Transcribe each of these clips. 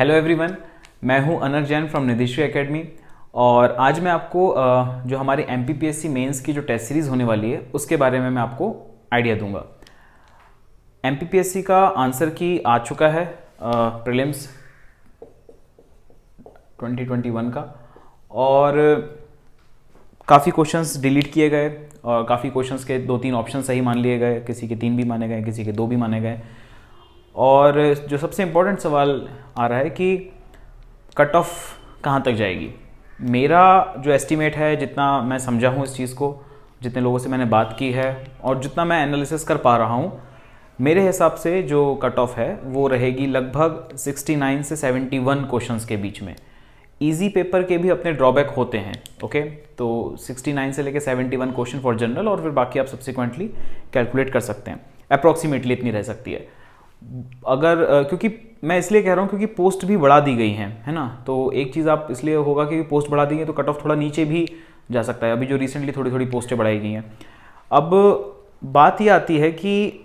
Hello everyone, मैं हूं owner Jain from Nidhishree academy. और आज मैं आपको जो हमारी MPPSC मेंस की जो टेस्ट सीरीज़ होने वाली है उसके बारे में मैं आपको आइडिया दूंगा। MPPSC का आंसर की आ चुका है प्रीलिम्स 2021 का, और काफ़ी क्वेश्चंस डिलीट किए गए और काफ़ी क्वेश्चंस के 2-3 ऑप्शन सही मान लिए गए, किसी के 3 भी माने गए, किसी के 2 भी माने गए। और जो सबसे इम्पोर्टेंट सवाल आ रहा है कि कट ऑफ कहाँ तक जाएगी। मेरा जो एस्टीमेट है, जितना मैं समझा हूँ इस चीज़ को, जितने लोगों से मैंने बात की है और जितना मैं एनालिसिस कर पा रहा हूँ, मेरे हिसाब से जो कट ऑफ है वो रहेगी लगभग 69 से 71 क्वेश्चंस के बीच में। इजी पेपर के भी अपने ड्रॉबैक होते हैं, ओके। तो 69 से लेके 71 क्वेश्चन फॉर जनरल, और फिर बाकी आप सब्सिक्वेंटली कैलकुलेट कर सकते हैं। अप्रॉक्सीमेटली इतनी रह सकती है। अगर क्योंकि मैं इसलिए कह रहा हूँ क्योंकि पोस्ट भी बढ़ा दी गई हैं, है ना। तो एक चीज़ आप इसलिए होगा कि पोस्ट बढ़ा दी गई तो कट ऑफ थोड़ा नीचे भी जा सकता है। अभी जो रिसेंटली थोड़ी थोड़ी पोस्टें बढ़ाई गई हैं। अब बात ये आती है कि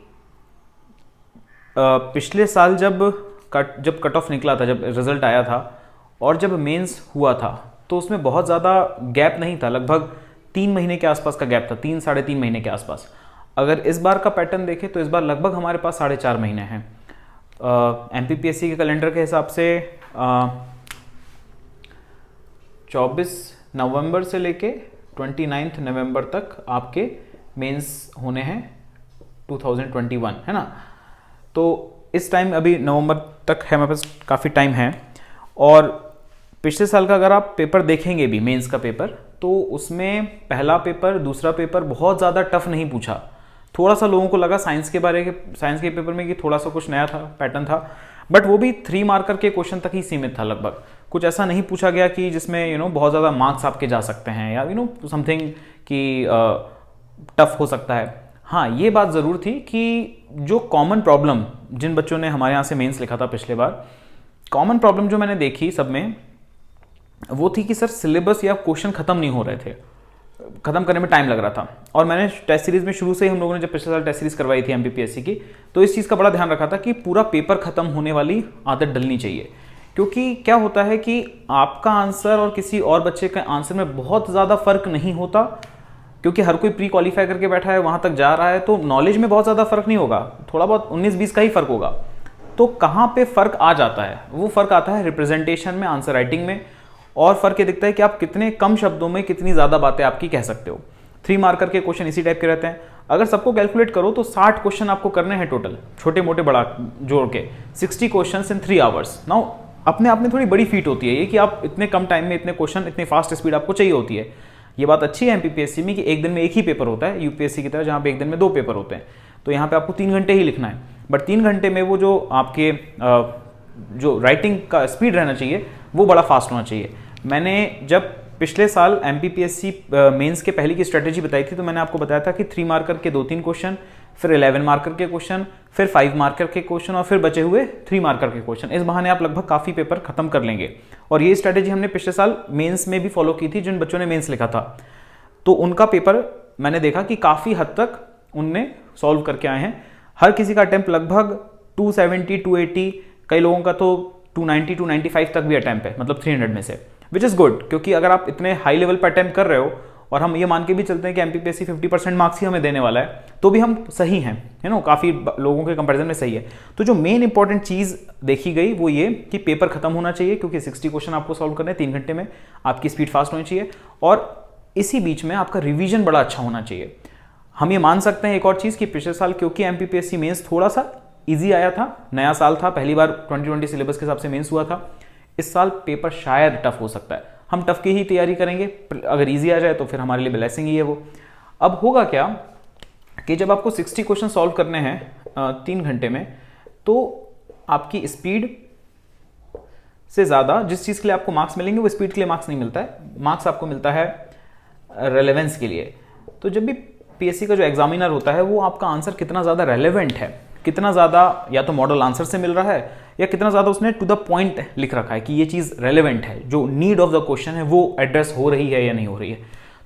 पिछले साल जब कट ऑफ निकला था, जब रिजल्ट आया था और जब मेंस हुआ था, तो उसमें बहुत ज़्यादा गैप नहीं था। लगभग 3 महीने के आसपास का गैप था, 3-3.5 महीने के आसपास। अगर इस बार का पैटर्न देखें तो इस बार लगभग हमारे पास 4.5 महीने हैं। MPPSC के कैलेंडर के हिसाब से 24 नवंबर से लेके 29 नवंबर तक आपके मेंस होने हैं 2021, है ना। तो इस टाइम अभी नवंबर तक है, हमारे पास काफ़ी टाइम है। और पिछले साल का अगर आप पेपर देखेंगे भी, मेंस का पेपर, तो उसमें पहला पेपर, दूसरा पेपर बहुत ज़्यादा टफ नहीं पूछा। थोड़ा सा लोगों को लगा साइंस के पेपर में कि थोड़ा सा कुछ नया था, पैटर्न था, बट वो भी 3 मार्कर के क्वेश्चन तक ही सीमित था लगभग। कुछ ऐसा नहीं पूछा गया कि जिसमें बहुत ज़्यादा मार्क्स आपके जा सकते हैं, या समथिंग कि टफ हो सकता है। हाँ, ये बात ज़रूर थी कि जो कॉमन प्रॉब्लम जिन बच्चों ने हमारे यहाँ से मेंस लिखा था पिछले बार, कॉमन प्रॉब्लम जो मैंने देखी सब में वो थी कि सर सिलेबस या क्वेश्चन ख़त्म नहीं हो रहे थे, ख़त्म करने में टाइम लग रहा था। और मैंने टेस्ट सीरीज़ में शुरू से ही, हम लोगों ने जब पिछले साल टेस्ट सीरीज़ करवाई थी MPPSC की, तो इस चीज़ का बड़ा ध्यान रखा था कि पूरा पेपर ख़त्म होने वाली आदत डलनी चाहिए। क्योंकि क्या होता है कि आपका आंसर और किसी और बच्चे के आंसर में बहुत ज़्यादा फ़र्क नहीं होता, क्योंकि हर कोई प्री क्वालिफाई करके बैठा है, वहाँ तक जा रहा है, तो नॉलेज में बहुत ज़्यादा फ़र्क नहीं होगा, थोड़ा बहुत 19-20 का ही फ़र्क होगा। तो कहाँ पे फ़र्क आ जाता है? वो फ़र्क आता है रिप्रेजेंटेशन में, आंसर राइटिंग में। और फ़र्क ये दिखता है कि आप कितने कम शब्दों में कितनी ज़्यादा बातें आपकी कह सकते हो। 3 मार्कर के क्वेश्चन इसी टाइप के रहते हैं। अगर सबको कैलकुलेट करो तो 60 क्वेश्चन आपको करने हैं टोटल, छोटे मोटे बड़ा जोड़ के, 60 क्वेश्चन इन 3 आवर्स। नाउ अपने आप में थोड़ी बड़ी फीट होती है ये कि आप इतने कम टाइम में इतने क्वेश्चन, इतनी फास्ट स्पीड आपको चाहिए होती है। ये बात अच्छी है MPPSC में कि एक दिन में एक ही पेपर होता है, UPSC की तरह जहाँ पे एक दिन में 2 पेपर होते हैं। तो यहाँ पे आपको 3 घंटे ही लिखना है, बट 3 घंटे में वो जो आपके जो राइटिंग का स्पीड रहना चाहिए वो बड़ा फास्ट होना चाहिए। मैंने जब पिछले साल MPPSC मेंस के पहले की स्ट्रेटेजी बताई थी, तो मैंने आपको बताया था कि 3 मार्कर के 2-3 क्वेश्चन, फिर 11 मार्कर के क्वेश्चन, फिर 5 मार्कर के क्वेश्चन, और फिर बचे हुए 3 मार्कर के क्वेश्चन। इस बहाने आप लगभग काफ़ी पेपर खत्म कर लेंगे। और ये स्ट्रेटेजी हमने पिछले साल मेंस में भी फॉलो की थी। जिन बच्चों ने मेंस लिखा था तो उनका पेपर मैंने देखा कि काफ़ी हद तक उनने सॉल्व करके आए हैं। हर किसी का अटैम्प्ट लगभग 270, 280, कई लोगों का तो 290, 295 तक भी अटैम्प्ट है, मतलब 300 में से, विच इज़ गुड। क्योंकि अगर आप इतने हाई लेवल पर अटैम्प्ट कर रहे हो, और हम ये मान के भी चलते हैं कि MPPSC 50% मार्क्स ही हमें देने वाला है, तो भी हम सही हैं, है ना, काफ़ी लोगों के कंपैरिजन में सही है। तो जो मेन इंपॉर्टेंट चीज़ देखी गई वो ये कि पेपर खत्म होना चाहिए, क्योंकि 60 क्वेश्चन आपको सॉल्व करने हैं 3 घंटे में, आपकी स्पीड फास्ट होनी चाहिए, और इसी बीच में आपका रिवीजन बड़ा अच्छा होना चाहिए। हम ये मान सकते हैं एक और चीज़ कि पिछले साल क्योंकि MPPSC मेंस थोड़ा सा ईजी आया था, नया साल था, पहली बार 2020 सिलेबस के हिसाब से मेंस हुआ था, इस साल पेपर शायद टफ हो सकता है। हम टफ की ही तैयारी करेंगे, अगर इजी आ जाए तो फिर हमारे लिए ब्लेसिंग ही है वो। अब होगा क्या कि जब आपको 60 क्वेश्चन सॉल्व करने हैं 3 घंटे में, तो आपकी स्पीड से ज़्यादा जिस चीज़ के लिए आपको मार्क्स मिलेंगे वो स्पीड के लिए मार्क्स नहीं मिलता है, मार्क्स आपको मिलता है रेलेवेंस के लिए। तो जब भी PSC का जो एग्जामिनर होता है वो आपका आंसर कितना ज़्यादा रेलेवेंट है, कितना ज़्यादा या तो मॉडल आंसर से मिल रहा है, या कितना ज़्यादा उसने टू द पॉइंट लिख रखा है कि ये चीज़ रेलेवेंट है, जो नीड ऑफ द क्वेश्चन है वो एड्रेस हो रही है या नहीं हो रही है।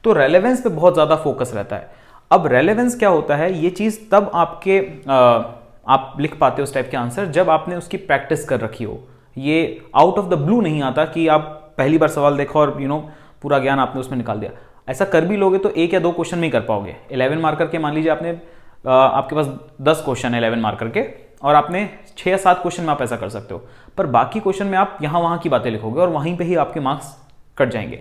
तो रेलेवेंस पे बहुत ज़्यादा फोकस रहता है। अब रेलेवेंस क्या होता है, ये चीज़ तब आप लिख पाते हो उस टाइप के आंसर जब आपने उसकी प्रैक्टिस कर रखी हो, ये आउट ऑफ द ब्लू नहीं आता कि आप पहली बार सवाल देखो और पूरा ज्ञान आपने उसमें निकाल दिया। ऐसा कर भी लोगे तो 1 या 2 क्वेश्चन में ही कर पाओगे। 11 मार्कर के मान लीजिए आपके पास 10 क्वेश्चन है 11 मार्कर के, और आपने 6 या 7 क्वेश्चन में आप ऐसा कर सकते हो, पर बाकी क्वेश्चन में आप यहाँ वहाँ की बातें लिखोगे और वहीं पे ही आपके मार्क्स कट जाएंगे।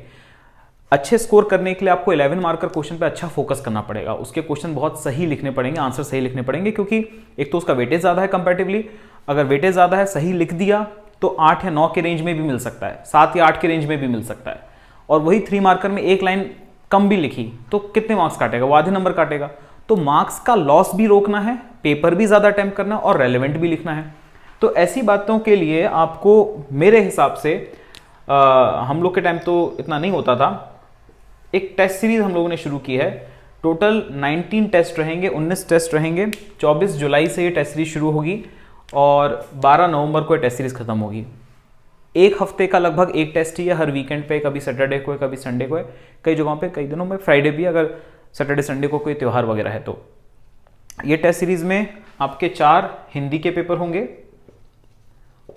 अच्छे स्कोर करने के लिए आपको 11 मार्कर क्वेश्चन पे अच्छा फोकस करना पड़ेगा, उसके क्वेश्चन बहुत सही लिखने पड़ेंगे, आंसर सही लिखने पड़ेंगे, क्योंकि एक तो उसका वेटेज ज़्यादा है कंपैरेटिवली। अगर वेटेज ज़्यादा है, सही लिख दिया तो 8 या 9 के रेंज में भी मिल सकता है, 7 या 8 के रेंज में भी मिल सकता है। और वही 3 मार्कर में एक लाइन कम भी लिखी तो कितने मार्क्स काटेगा? वो आधे नंबर काटेगा। तो मार्क्स का लॉस भी रोकना है, पेपर भी ज़्यादा अटेम्प्ट करना और रेलेवेंट भी लिखना है। तो ऐसी बातों के लिए आपको मेरे हिसाब से हम लोग के टाइम तो इतना नहीं होता था, एक टेस्ट सीरीज हम लोगों ने शुरू की है। टोटल 19 टेस्ट रहेंगे, 19 टेस्ट रहेंगे। 24 जुलाई से ये टेस्ट सीरीज शुरू होगी और 12 नवंबर को ये टेस्ट सीरीज खत्म होगी। एक हफ्ते का लगभग एक टेस्ट ही है, हर वीकेंड पे, कभी सैटरडे को है, कभी संडे को है, कई जगहों पे कई दिनों में फ्राइडे भी, अगर सैटरडे संडे को कोई त्यौहार वगैरह है तो। ये टेस्ट सीरीज में आपके 4 हिंदी के पेपर होंगे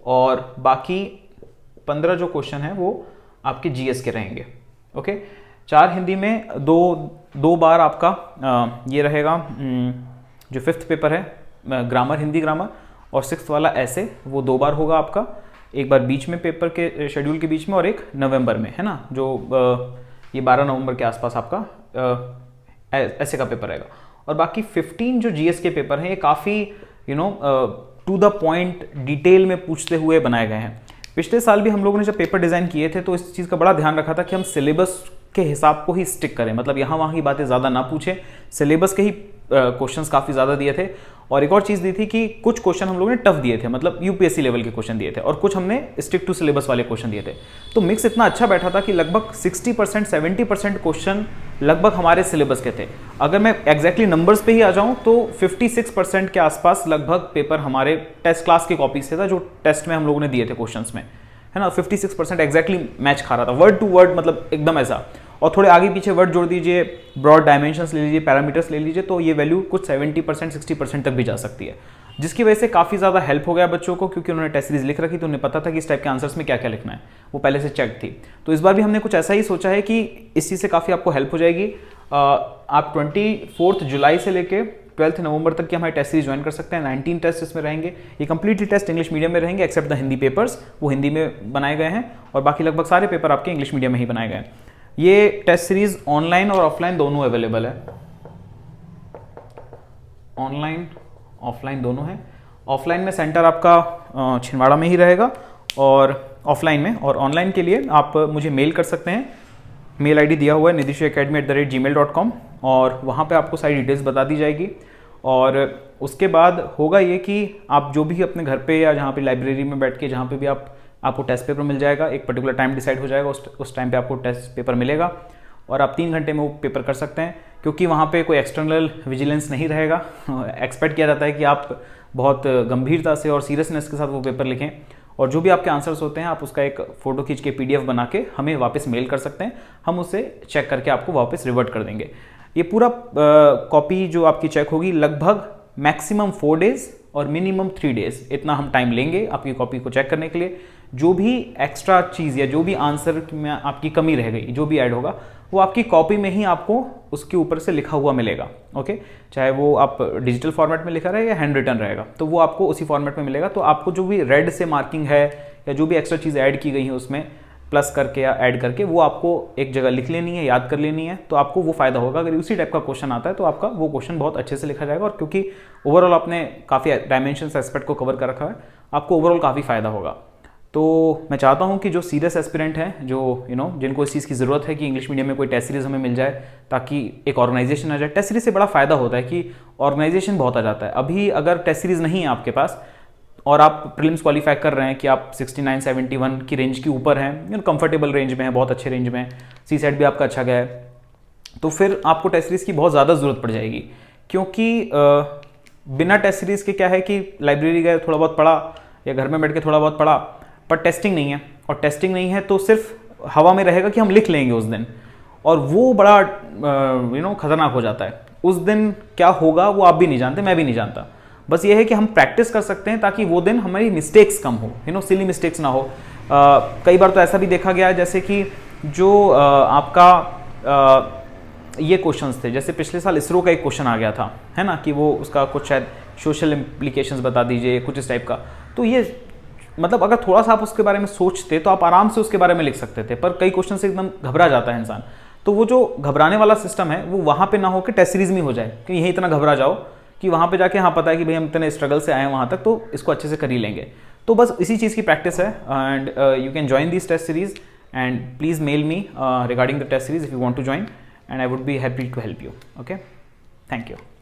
और बाकी 15 जो क्वेश्चन है वो आपके जीएस के रहेंगे। ओके, 4 हिंदी में दो बार आपका ये रहेगा, जो 5th पेपर है ग्रामर, हिंदी ग्रामर, और 6th वाला ऐसे, वो 2 बार होगा आपका, एक बार बीच में पेपर के शेड्यूल के बीच में और एक नवंबर में, है ना, जो ये 12 नवंबर के आसपास आपका ऐसे का पेपर रहेगा। और बाकी 15 जो जीएस के पेपर हैं ये काफ़ी टू द पॉइंट डिटेल में पूछते हुए बनाए गए हैं। पिछले साल भी हम लोगों ने जब पेपर डिज़ाइन किए थे तो इस चीज़ का बड़ा ध्यान रखा था कि हम सिलेबस के हिसाब को ही स्टिक करें, मतलब यहाँ वहाँ की बातें ज़्यादा ना पूछें, सिलेबस के ही क्वेश्चंस काफ़ी ज़्यादा दिए थे। और एक और चीज़ दी थी कि कुछ क्वेश्चन हम लोगों ने टफ दिए थे, मतलब यूपीएससी लेवल के क्वेश्चन दिए थे, और कुछ हमने स्टिक टू सिलेबस वाले क्वेश्चन दिए थे। तो मिक्स इतना अच्छा बैठा था कि लगभग 60% 70% क्वेश्चन लगभग हमारे सिलेबस के थे। अगर मैं एग्जैक्टली नंबर्स पे ही आ जाऊं तो 56% के आसपास लगभग पेपर हमारे टेस्ट क्लास की कॉपी से था, जो टेस्ट में हम लोगों ने दिए थे क्वेश्चंस में, है ना। 56% एग्जैक्टली मैच खा रहा था, वर्ड टू वर्ड, मतलब एकदम ऐसा। और थोड़े आगे पीछे वर्ड जोड़ दीजिए, ब्रॉड डायमेंशंस ले लीजिए, पैरामीटर्स ले लीजिए, तो ये वैल्यू कुछ 70% 60% तक भी जा सकती है, जिसकी वजह से काफ़ी ज़्यादा हेल्प हो गया बच्चों को, क्योंकि उन्होंने टेस्ट सीरीज लिख रखी तो उन्हें पता था कि इस टाइप के आंसर्स में क्या क्या लिखना है, वो पहले से चेक थी। तो इस बार भी हमने कुछ ऐसा ही सोचा है कि इस चीज़ से काफ़ी आपको हेल्प हो जाएगी। आप 24 जुलाई से लेके 12 नवंबर तक की हमारी टेस्ट सीरीज ज्वाइन कर सकते हैं। 19 टेस्ट इसमें रहेंगे, ये कंप्लीटली टेस्ट इंग्लिश मीडियम में रहेंगे, एक्सेप्ट द हिंदी पेपर्स, वो हिंदी में बनाए गए हैं, और बाकी लगभग सारे पेपर आपके इंग्लिश मीडियम में ही बनाए गए हैं। ये टेस्ट सीरीज ऑनलाइन और ऑफलाइन दोनों अवेलेबल है, ऑनलाइन ऑफलाइन दोनों है। ऑफलाइन में सेंटर आपका छिंदवाड़ा में ही रहेगा और ऑफलाइन में, और ऑनलाइन के लिए आप मुझे मेल कर सकते हैं। मेल आईडी दिया हुआ है nidishuacademy@gmail.com, और वहाँ पे आपको सारी डिटेल्स बता दी जाएगी। और उसके बाद होगा ये कि आप जो भी अपने घर पे या जहाँ पे लाइब्रेरी में बैठ के जहाँ पे भी आपको टेस्ट पेपर मिल जाएगा, एक पर्टिकुलर टाइम डिसाइड हो जाएगा, उस टाइम पे आपको टेस्ट पेपर मिलेगा और आप 3 घंटे में वो पेपर कर सकते हैं, क्योंकि वहाँ पे कोई एक्सटर्नल विजिलेंस नहीं रहेगा। एक्सपेक्ट किया जाता है कि आप बहुत गंभीरता से और सीरियसनेस के साथ वो पेपर लिखें, और जो भी आपके आंसर्स होते हैं आप उसका एक फ़ोटो खींच के PDF बना के हमें वापस मेल कर सकते हैं, हम उसे चेक करके आपको वापस रिवर्ट कर देंगे। ये पूरा कॉपी जो आपकी चेक होगी लगभग मैक्सिमम 4 डेज़ और मिनिमम 3 डेज़, इतना हम टाइम लेंगे आपकी कॉपी को चेक करने के लिए। जो भी एक्स्ट्रा चीज़ या जो भी आंसर में आपकी कमी रह गई, जो भी ऐड होगा, वो आपकी कॉपी में ही आपको उसके ऊपर से लिखा हुआ मिलेगा। ओके, चाहे वो आप डिजिटल फॉर्मेट में लिखा रहे या हैंड रिटन रहेगा, तो वो आपको उसी फॉर्मेट में मिलेगा। तो आपको जो भी रेड से मार्किंग है या जो भी एक्स्ट्रा चीज़ ऐड की गई है उसमें प्लस करके या ऐड करके, वो आपको एक जगह लिख लेनी है, याद कर लेनी है, तो आपको वो फ़ायदा होगा। अगर उसी टाइप का क्वेश्चन आता है तो आपका वो क्वेश्चन बहुत अच्छे से लिखा जाएगा, और क्योंकि ओवरऑल आपने काफ़ी डायमेंशंस एस्पेक्ट को कवर कर रखा है, आपको ओवरऑल काफ़ी फ़ायदा होगा। तो मैं चाहता हूं कि जो सीरियस एस्पिरेंट हैं, जो जिनको इस चीज़ की ज़रूरत है कि इंग्लिश मीडियम में कोई टेस्ट सीरीज़ हमें मिल जाए, ताकि एक ऑर्गेनाइजेशन आ जाए। टेस्ट सीरीज़ से बड़ा फ़ायदा होता है कि ऑर्गेनाइजेशन बहुत आ जाता है। अभी अगर टेस्ट सीरीज़ नहीं है आपके पास और आप प्रीलिम्स क्वालिफाई कर रहे हैं कि आप 69-71 की रेंज के ऊपर हैं, कंफर्टेबल रेंज में है, बहुत अच्छे रेंज में है, CSAT भी आपका अच्छा गया है, तो फिर आपको टेस्ट सीरीज़ की बहुत ज़्यादा ज़रूरत पड़ जाएगी। क्योंकि बिना टेस्ट सीरीज़ के क्या है कि लाइब्रेरी गए, थोड़ा बहुत पढ़ा, या घर में बैठ के थोड़ा बहुत पढ़ा, पर टेस्टिंग नहीं है, और टेस्टिंग नहीं है तो सिर्फ हवा में रहेगा कि हम लिख लेंगे उस दिन, और वो बड़ा खतरनाक हो जाता है। उस दिन क्या होगा वो आप भी नहीं जानते, मैं भी नहीं जानता। बस ये है कि हम प्रैक्टिस कर सकते हैं ताकि वो दिन हमारी मिस्टेक्स कम हो, सिली मिस्टेक्स ना हो। कई बार तो ऐसा भी देखा गया है जैसे कि जो आपका ये क्वेश्चंस थे, जैसे पिछले साल इसरो का एक क्वेश्चन आ गया था, है ना, कि वो उसका कुछ शायद सोशल इम्प्लीकेशंस बता दीजिए, कुछ इस टाइप का। तो ये मतलब अगर थोड़ा सा आप उसके बारे में सोचते तो आप आराम से उसके बारे में लिख सकते थे, पर कई क्वेश्चन से एकदम घबरा जाता है इंसान। तो वो जो घबराने वाला सिस्टम है वो वहाँ पे ना हो कि टेस्ट सीरीज में हो जाए कि यही इतना घबरा जाओ कि वहाँ पे जाके हाँ पता है कि भाई हम इतने स्ट्रगल से आए हैं वहाँ तक, तो इसको अच्छे से कर ही लेंगे। तो बस इसी चीज़ की प्रैक्टिस है, and you can join this test series and please mail me regarding the test series if you want to join, and I would be happy to help you. Okay, thank you.